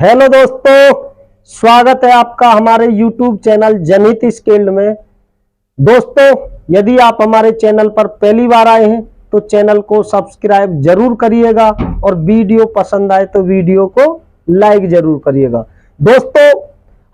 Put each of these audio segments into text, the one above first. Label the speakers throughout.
Speaker 1: Hello दोस्तों, स्वागत है आपका हमारे YouTube चैनल जनहित स्किल्ड में। दोस्तों, यदि आप हमारे चैनल पर पहली बार आए हैं तो चैनल को सब्सक्राइब जरूर करिएगा और वीडियो पसंद आए तो वीडियो को लाइक जरूर करिएगा। दोस्तों,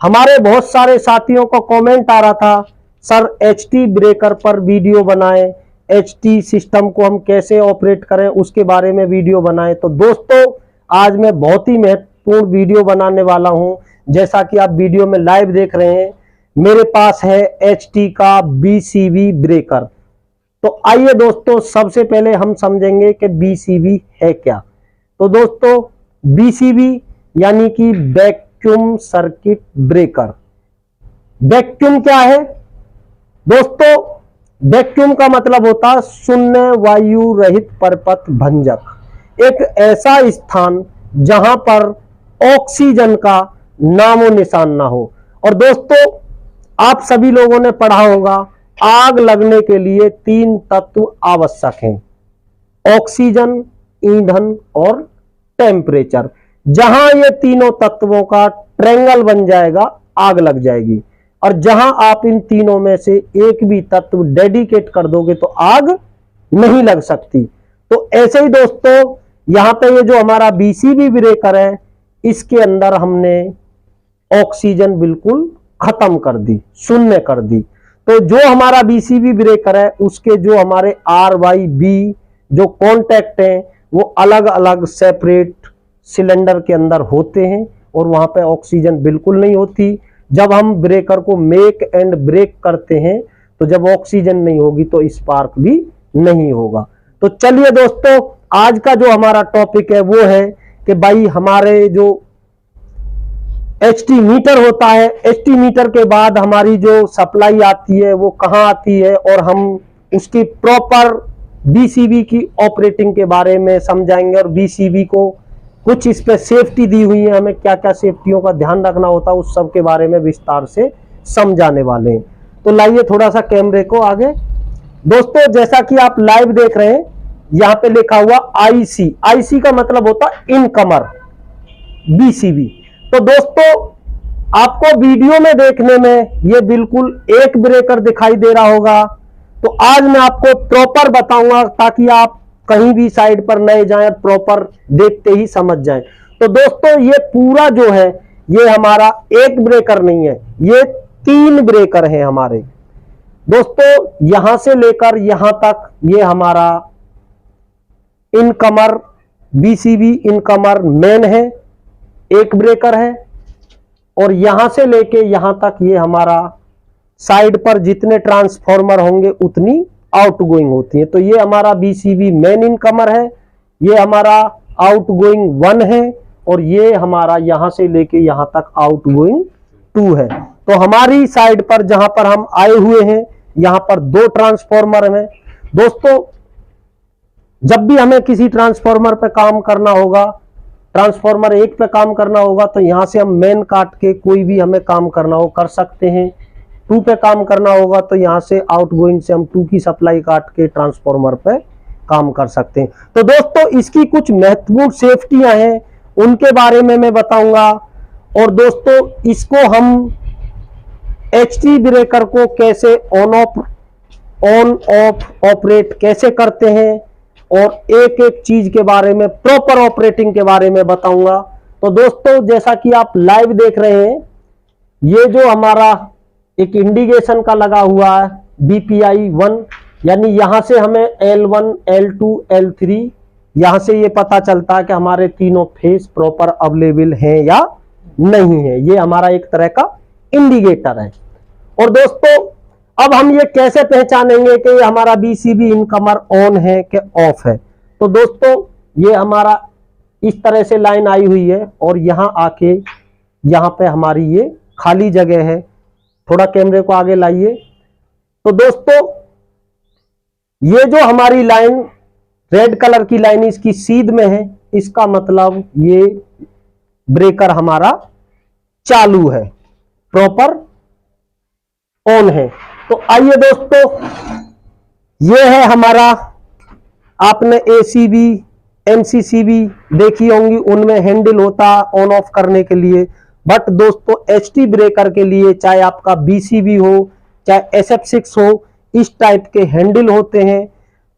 Speaker 1: हमारे बहुत सारे साथियों को कमेंट आ रहा था, सर HT ब्रेकर पर वीडियो बनाएं, HT सिस्टम को हम कैसे ऑपरेट करें उसके बारे में वीडियो बनाएं। तो दोस्तों, आज मैं बहुत ही महत्वपूर्ण वीडियो बनाने वाला हूं। जैसा कि आप वीडियो में लाइव देख रहे हैं, मेरे पास है HT का BCB ब्रेकर। तो आइए दोस्तों, सबसे पहले हम समझेंगे कि BCB है क्या। तो दोस्तों, BCB यानी कि वैक्यूम सर्किट ब्रेकर। वैक्यूम क्या है दोस्तों? वैक्यूम का मतलब होता है शून्य वायु रहित परपथ भंजक। एक ऐसा स्थान जहां पर ऑक्सीजन का नामो निशान ना हो। और दोस्तों, आप सभी लोगों ने पढ़ा होगा, आग लगने के लिए 3 तत्व आवश्यक हैं: ऑक्सीजन, ईंधन और टेम्परेचर। जहां ये तीनों तत्वों का ट्रायंगल बन जाएगा, आग लग जाएगी। और जहां आप इन तीनों में से एक भी तत्व डेडिकेट कर दोगे तो आग नहीं लग सकती। तो ऐसे ही दोस्तों, यहां पे ये जो हमारा BCB ब्रेकर है, इसके अंदर हमने ऑक्सीजन बिल्कुल खत्म कर दी, शून्य कर दी। तो जो हमारा BCB ब्रेकर है, उसके जो हमारे RYB जो कॉन्टैक्ट हैं, वो अलग अलग सेपरेट सिलेंडर के अंदर होते हैं और वहां पे ऑक्सीजन बिल्कुल नहीं होती। जब हम ब्रेकर को मेक एंड ब्रेक करते हैं तो जब ऑक्सीजन नहीं होगी तो स्पार्क भी नहीं होगा। तो चलिए दोस्तों, आज का जो हमारा टॉपिक है वो है कि भाई हमारे जो HT मीटर होता है, HT मीटर के बाद हमारी जो सप्लाई आती है वो कहाँ आती है, और हम उसकी प्रॉपर BCB की ऑपरेटिंग के बारे में समझाएंगे। और BCB को कुछ इस पे सेफ्टी दी हुई है, हमें क्या क्या सेफ्टियों का ध्यान रखना होता है, उस सब के बारे में विस्तार से समझाने वाले हैं। तो लाइए थोड़ा सा कैमरे को आगे। दोस्तों, जैसा कि आप लाइव देख रहे हैं, यहां पे लिखा हुआ IC का मतलब होता है इनकमर BCB। तो दोस्तों, आपको वीडियो में देखने में ये बिल्कुल एक ब्रेकर दिखाई दे रहा होगा। तो आज मैं आपको प्रॉपर बताऊंगा ताकि आप कहीं भी साइड पर नहीं जाएं, प्रॉपर देखते ही समझ जाएं। तो दोस्तों, ये पूरा जो है, ये हमारा एक ब्रेकर नहीं है, ये 3 ब्रेकर हैं हमारे। दोस्तों, यहां से लेकर यहां तक ये हमारा इनकमर BCB इनकमर मेन है, एक ब्रेकर है। और यहां से लेके यहां तक ये हमारा साइड पर जितने ट्रांसफॉर्मर होंगे उतनी आउटगोइंग होती है। तो ये हमारा BCB मेन इनकमर है, ये हमारा आउटगोइंग 1 है, और ये हमारा यहां से लेके यहां तक आउटगोइंग 2 है। तो हमारी साइड पर जहां पर हम आए हुए हैं, यहां पर 2 ट्रांसफॉर्मर हैं। दोस्तों, जब भी हमें किसी ट्रांसफॉर्मर पे काम करना होगा, ट्रांसफॉर्मर 1 पे काम करना होगा, तो यहां से हम मेन काट के कोई भी हमें काम करना हो कर सकते हैं। 2 पे काम करना होगा तो यहां से आउटगोइंग से हम 2 की सप्लाई काट के ट्रांसफॉर्मर पे काम कर सकते हैं। तो दोस्तों, इसकी कुछ महत्वपूर्ण सेफ्टियां हैं, उनके बारे में मैं बताऊंगा। और दोस्तों, इसको हम HT ब्रेकर को कैसे ऑन ऑफ ऑपरेट कैसे करते हैं, और एक एक चीज के बारे में, प्रॉपर ऑपरेटिंग के बारे में बताऊंगा। तो दोस्तों, जैसा कि आप लाइव देख रहे हैं, ये जो हमारा एक इंडिकेशन का लगा हुआ है BPI 1, यानी यहां से हमें L1 L2 L3 यहां से ये पता चलता है कि हमारे तीनों फेस प्रॉपर अवेलेबल हैं या नहीं है। ये हमारा एक तरह का इंडिकेटर है। और दोस्तों, अब हम ये कैसे पहचानेंगे कि ये हमारा BCB इनकमर ऑन है कि ऑफ है। तो दोस्तों, ये हमारा इस तरह से लाइन आई हुई है और यहां आके यहां पे हमारी ये खाली जगह है। थोड़ा कैमरे को आगे लाइए। तो दोस्तों, ये जो हमारी लाइन रेड कलर की लाइन इसकी सीध में है, इसका मतलब ये ब्रेकर हमारा चालू है, प्रॉपर ऑन है। तो आइए दोस्तों, ये है हमारा, आपने ACB MCCB देखी होंगी, उनमें हैंडल होता ऑन ऑफ करने के लिए। बट दोस्तों एचटी ब्रेकर के लिए चाहे आपका बीसीबी हो चाहे SF6 हो, इस टाइप के हैंडल होते हैं।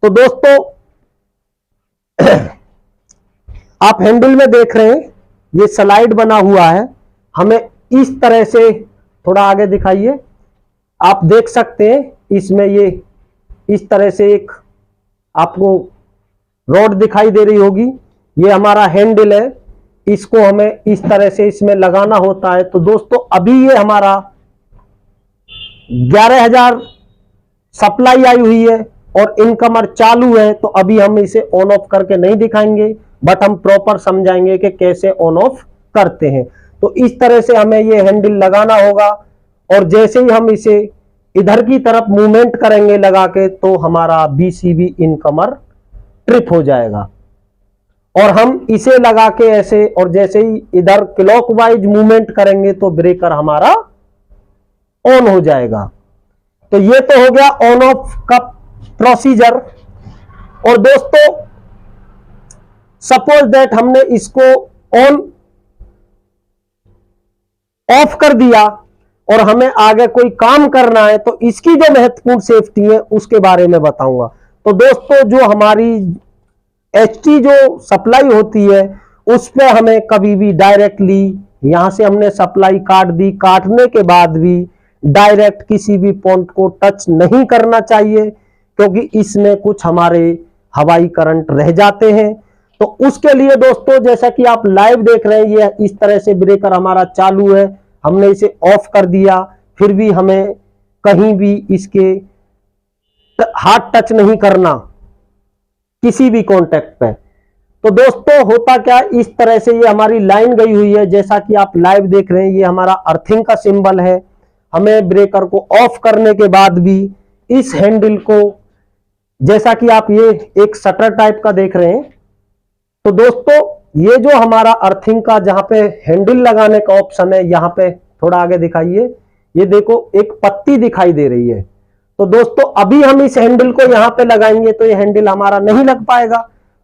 Speaker 1: तो दोस्तों आप हैंडल में देख रहे हैं ये स्लाइड बना हुआ है, हमें इस तरह से, थोड़ा आगे दिखाइए, आप देख सकते हैं इसमें ये इस तरह से एक आपको रॉड दिखाई दे रही होगी, ये हमारा हैंडल है, इसको हमें इस तरह से इसमें लगाना होता है। तो दोस्तों अभी ये हमारा 11,000 सप्लाई आई हुई है और इनकमर चालू है, तो अभी हम इसे ऑन ऑफ करके नहीं दिखाएंगे, बट हम प्रॉपर समझाएंगे कि कैसे ऑन ऑफ करते हैं। तो इस तरह से हमें ये हैंडल लगाना होगा और जैसे ही हम इसे इधर की तरफ मूवमेंट करेंगे लगा के, तो हमारा बीसीबी इनकमर ट्रिप हो जाएगा। और हम इसे लगा के ऐसे, और जैसे ही इधर क्लॉकवाइज मूवमेंट करेंगे तो ब्रेकर हमारा ऑन हो जाएगा। तो ये तो हो गया ऑन ऑफ का प्रोसीजर। और दोस्तों सपोज दैट हमने इसको ऑन ऑफ कर दिया और हमें आगे कोई काम करना है, तो इसकी जो महत्वपूर्ण सेफ्टी है उसके बारे में बताऊंगा। तो दोस्तों जो हमारी एचटी जो सप्लाई होती है उस पे हमें कभी भी डायरेक्टली, यहां से हमने सप्लाई काट दी, काटने के बाद भी डायरेक्ट किसी भी पॉइंट को टच नहीं करना चाहिए, क्योंकि इसमें कुछ हमारे हवाई करंट रह जाते हैं। तो उसके लिए दोस्तों जैसा कि आप लाइव देख रहे हैं, ये इस तरह से ब्रेकर हमारा चालू है, हमने इसे ऑफ कर दिया, फिर भी हमें कहीं भी इसके हाथ टच नहीं करना किसी भी कॉन्टेक्ट पे। तो दोस्तों होता क्या, इस तरह से ये हमारी लाइन गई हुई है, जैसा कि आप लाइव देख रहे हैं, ये हमारा अर्थिंग का सिंबल है। हमें ब्रेकर को ऑफ करने के बाद भी इस हैंडल को, जैसा कि आप ये एक शटर टाइप का देख रहे हैं, तो दोस्तों ये जो हमारा अर्थिंग का जहां पे हैंडल लगाने का ऑप्शन है, यहां पे थोड़ा आगे दिखाइए, ये देखो एक पत्ती दिखाई दे रही है। तो दोस्तों अभी हम इस हैंडल को यहां पे लगाएंगे तो ये हैंडल हमारा नहीं लग पाएगा।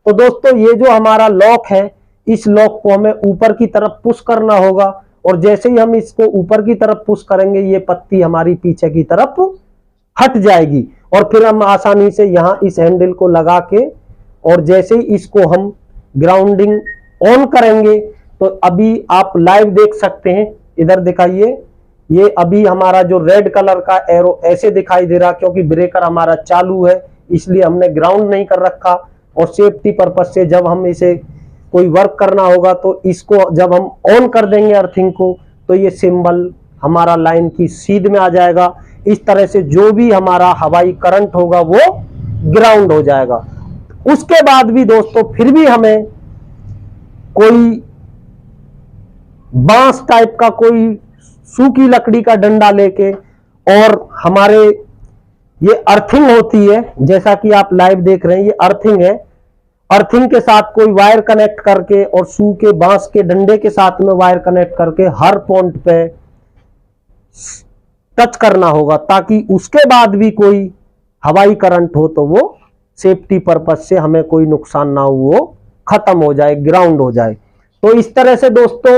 Speaker 1: तो दोस्तों ये जो हमारा लॉक है, इस लॉक को हमें ऊपर की तरफ पुश करना होगा, और जैसे ही हम इसको ऊपर की तरफ पुश करेंगे ये पत्ती हमारी पीछे की तरफ हट जाएगी, और फिर हम आसानी से यहां इस हैंडल को लगा के, और जैसे ही इसको हम ग्राउंडिंग ऑन करेंगे, तो अभी आप लाइव देख सकते हैं, इधर दिखाइए, ये अभी हमारा जो रेड कलर का एरो ऐसे दिखाई दे रहा, क्योंकि ब्रेकर हमारा चालू है इसलिए हमने ग्राउंड नहीं कर रखा। और सेफ्टी पर्पज से जब हम इसे कोई वर्क करना होगा तो इसको जब हम ऑन कर देंगे अर्थिंग को, तो ये सिंबल हमारा लाइन की सीध में आ जाएगा। इस तरह से जो भी हमारा हवाई करंट होगा वो ग्राउंड हो जाएगा। उसके बाद भी दोस्तों फिर भी हमें कोई बांस टाइप का, कोई सूखी लकड़ी का डंडा लेके, और हमारे ये अर्थिंग होती है, जैसा कि आप लाइव देख रहे हैं ये अर्थिंग है, अर्थिंग के साथ कोई वायर कनेक्ट करके और सूखे बांस के डंडे के साथ में वायर कनेक्ट करके हर पॉइंट पे टच करना होगा, ताकि उसके बाद भी कोई हवाई करंट हो तो वो सेफ्टी पर्पज से हमें कोई नुकसान ना हो, वो खत्म हो जाए, ग्राउंड हो जाए। तो इस तरह से दोस्तों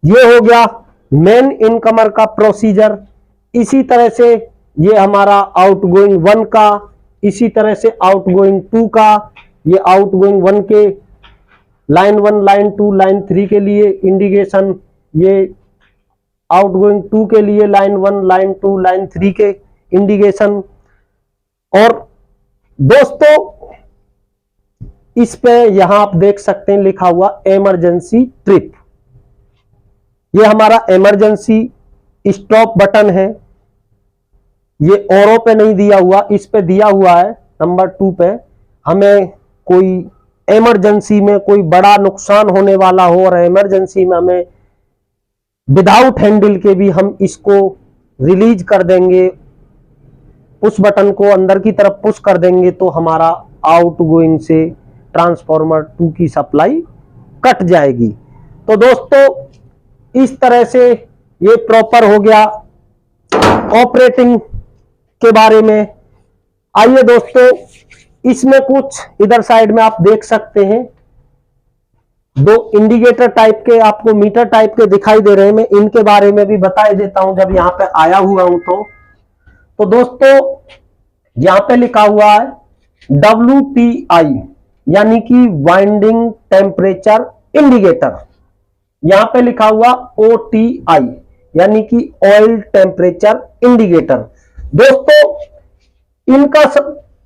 Speaker 1: ये हो गया मेन इनकमर का प्रोसीजर। इसी तरह से ये हमारा आउटगोइंग 1 का, इसी तरह से आउटगोइंग 2 का, ये आउटगोइंग 1 के लाइन 1, लाइन 2, लाइन 3 के लिए इंडिकेशन, ये आउटगोइंग 2 के लिए लाइन 1, लाइन 2, लाइन 3 के इंडिकेशन। और दोस्तों इस पे यहां आप देख सकते हैं लिखा हुआ इमरजेंसी ट्रिप, ये हमारा इमरजेंसी स्टॉप बटन है, ये औरों पे नहीं दिया हुआ, इस पे दिया हुआ है नंबर 2 पे। हमें कोई इमरजेंसी में कोई बड़ा नुकसान होने वाला हो और इमरजेंसी में हमें विदाउट हैंडल के भी हम इसको रिलीज कर देंगे, उस बटन को अंदर की तरफ पुश कर देंगे, तो हमारा आउटगोइंग से ट्रांसफार्मर 2 की सप्लाई कट जाएगी। तो दोस्तों इस तरह से ये प्रॉपर हो गया ऑपरेटिंग के बारे में। आइए दोस्तों इसमें कुछ इधर साइड में आप देख सकते हैं, दो इंडिकेटर टाइप के आपको मीटर टाइप के दिखाई दे रहे हैं, मैं इनके बारे में भी बता देता हूं जब यहां पे आया हुआ हूं। तो दोस्तों यहां पे लिखा हुआ है WTI यानी कि वाइंडिंग टेम्परेचर इंडिकेटर, यहां पे लिखा हुआ OTI यानी कि ऑयल टेम्परेचर इंडिकेटर। दोस्तों इनका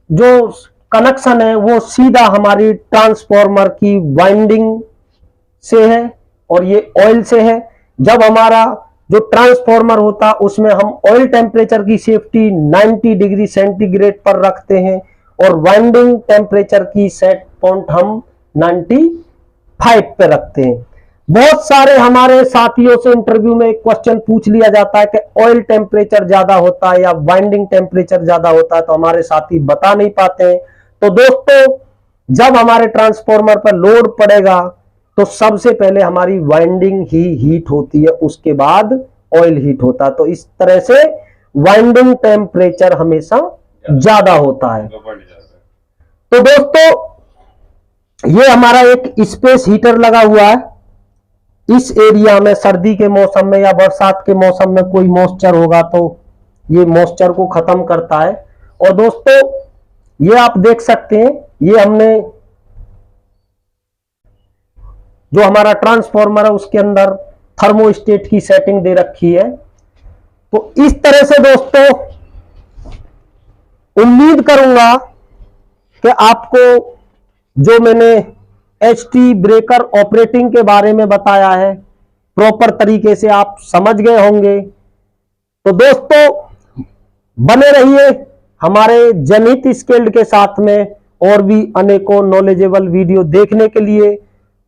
Speaker 1: जो कनेक्शन है वो सीधा हमारी ट्रांसफॉर्मर की वाइंडिंग से है और ये ऑयल से है। जब हमारा जो ट्रांसफॉर्मर होता है उसमें हम ऑयल टेम्परेचर की सेफ्टी 90 डिग्री सेंटीग्रेड पर रखते हैं और वाइंडिंग टेम्परेचर की सेट पॉइंट हम 95 पे रखते हैं। बहुत सारे हमारे साथियों से इंटरव्यू में एक क्वेश्चन पूछ लिया जाता है कि ऑयल टेम्परेचर ज्यादा होता है या वाइंडिंग टेम्परेचर ज्यादा होता है, तो हमारे साथी बता नहीं पाते हैं। तो दोस्तों जब हमारे ट्रांसफॉर्मर पर लोड पड़ेगा तो सबसे पहले हमारी वाइंडिंग ही हीट होती है, उसके बाद ऑयल हीट होता है। तो इस तरह से वाइंडिंग टेम्परेचर हमेशा ज्यादा होता है। तो दोस्तों ये हमारा एक स्पेस हीटर लगा हुआ है। इस एरिया में सर्दी के मौसम में या बरसात के मौसम में कोई मॉइस्चर होगा तो ये मॉइस्चर को खत्म करता है। और दोस्तों ये आप देख सकते हैं, ये हमने जो हमारा ट्रांसफॉर्मर है उसके अंदर थर्मोस्टेट की सेटिंग दे रखी है। तो इस तरह से दोस्तों उम्मीद करूंगा कि आपको जो मैंने HT ब्रेकर ऑपरेटिंग के बारे में बताया है प्रॉपर तरीके से आप समझ गए होंगे। तो दोस्तों बने रहिए हमारे जनहित स्किल्ड के साथ में और भी अनेकों नॉलेजेबल वीडियो देखने के लिए।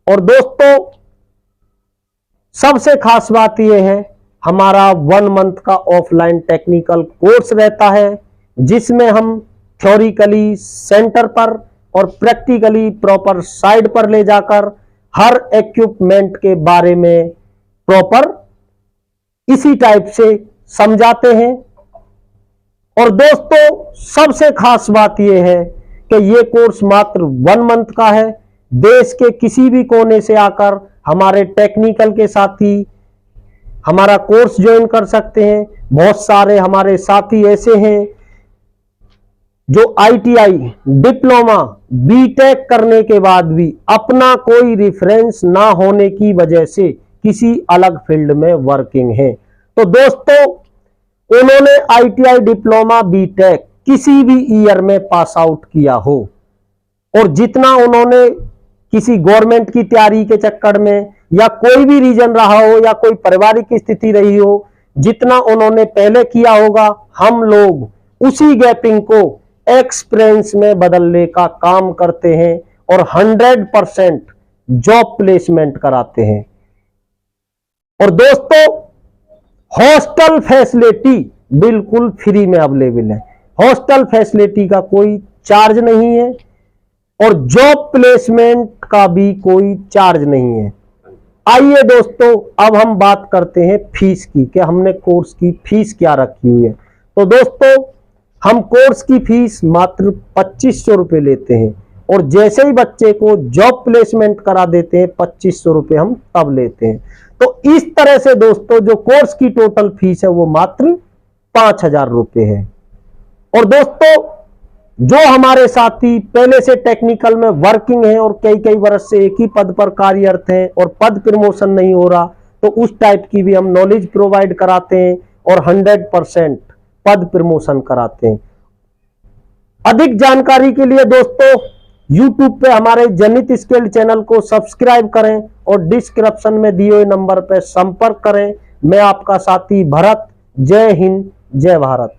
Speaker 1: और दोस्तों सबसे खास बात यह है हमारा 1 मंथ का ऑफलाइन टेक्निकल कोर्स रहता है जिसमें हम थ्योरिकली सेंटर पर और प्रैक्टिकली प्रॉपर साइड पर ले जाकर हर इक्विपमेंट के बारे में प्रॉपर इसी टाइप से समझाते हैं। और दोस्तों सबसे खास बात यह है कि यह कोर्स मात्र 1 मंथ का है। देश के किसी भी कोने से आकर हमारे टेक्निकल के साथी हमारा कोर्स ज्वाइन कर सकते हैं। बहुत सारे हमारे साथी ऐसे हैं जो ITI डिप्लोमा BTech करने के बाद भी अपना कोई रेफरेंस ना होने की वजह से किसी अलग फील्ड में वर्किंग है। तो दोस्तों उन्होंने ITI डिप्लोमा BTech किसी भी ईयर में पास आउट किया हो और जितना उन्होंने किसी गवर्नमेंट की तैयारी के चक्कर में या कोई भी रीजन रहा हो या कोई पारिवारिक स्थिति रही हो, जितना उन्होंने पहले किया होगा हम लोग उसी गैपिंग को एक्सपीरियंस में बदलने का काम करते हैं और 100% जॉब प्लेसमेंट कराते हैं। और दोस्तों हॉस्टल फैसिलिटी बिल्कुल फ्री में अवेलेबल है। हॉस्टल फैसिलिटी का कोई चार्ज नहीं है और जॉब प्लेसमेंट का भी कोई चार्ज नहीं है। आइए दोस्तों अब हम बात करते हैं फीस की कि हमने कोर्स की फीस क्या रखी हुई है। तो दोस्तों हम कोर्स की फीस मात्र 2500 रुपये लेते हैं और जैसे ही बच्चे को जॉब प्लेसमेंट करा देते हैं 2500 रुपये हम तब लेते हैं। तो इस तरह से दोस्तों जो कोर्स की टोटल फीस है वो मात्र 5000 रुपये है। और दोस्तों जो हमारे साथी पहले से टेक्निकल में वर्किंग है और कई वर्ष से एक ही पद पर कार्यरत हैं और पद प्रमोशन नहीं हो रहा, तो उस टाइप की भी हम नॉलेज प्रोवाइड कराते हैं और 100% पद प्रमोशन कराते हैं। अधिक जानकारी के लिए दोस्तों YouTube पे हमारे जनहित स्किल्ड चैनल को सब्सक्राइब करें और डिस्क्रिप्शन में दिए हुए नंबर पर संपर्क करें। मैं आपका साथी भरत। जय हिंद, जय भारत।